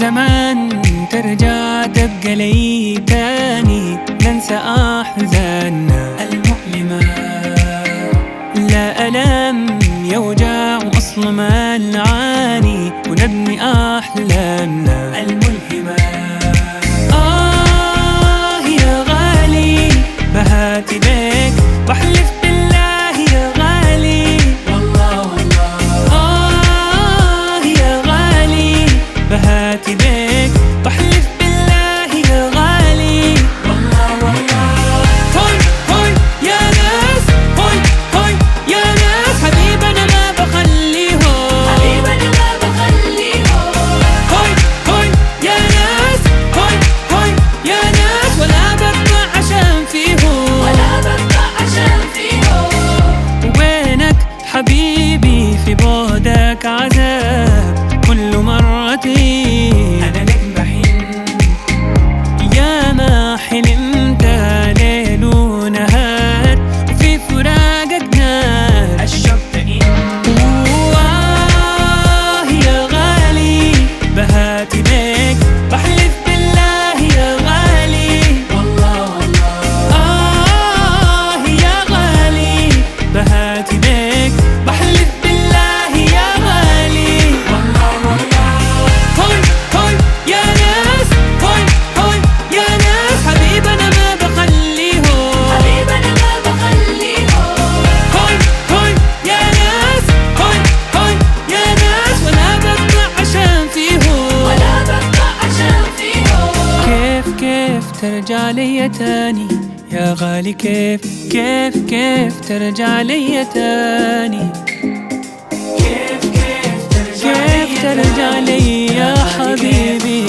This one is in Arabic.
زمان ترجع تبقى لي تاني، ننسى أحزاننا المؤلمة، لا ألم يوجع وأصل ما نعاني، ونبني أحلامنا الملهمة. يا غالي بهاتي بيك بحلف بالله يا غالي، والله والله يا غالي بهاتي بيك بحلف بالله يا غالي، والله والله. هوي هوي يا ناس، هوي هوي يا ناس، حبيبنا ما بخليهم، حبيبنا ما بخليهم. هوي هوي يا ناس، هوي هوي يا ناس، ولا ببقى عشان فيهم، ولا ببقى عشان فيهم. وينك حبيبي في بعدك عذاب، كل مرة أنا لك بحن، يا ما حلمت ليل ونهار، وفي فراقك نار الشوق يا غالي بهاتي بيك بحلف بالله يا غالي، والله والله. يا غالي بهاتي بيك بحلف بالله يا غالي، والله والله. هوي هوي يا ناس، هوي هوي يا ناس، حبيبنا ما بخليهم، حبيبنا ما بخليهم. هوي هوي يا ناس، هوي هوي يا ناس، ولا ببقى عشان فيهم، ولا ببقى عشان فيهم. كيف ترجع لي تاني يا غالي، كيف ترجع لي تاني، كيف ترجع لي يا حبيبي.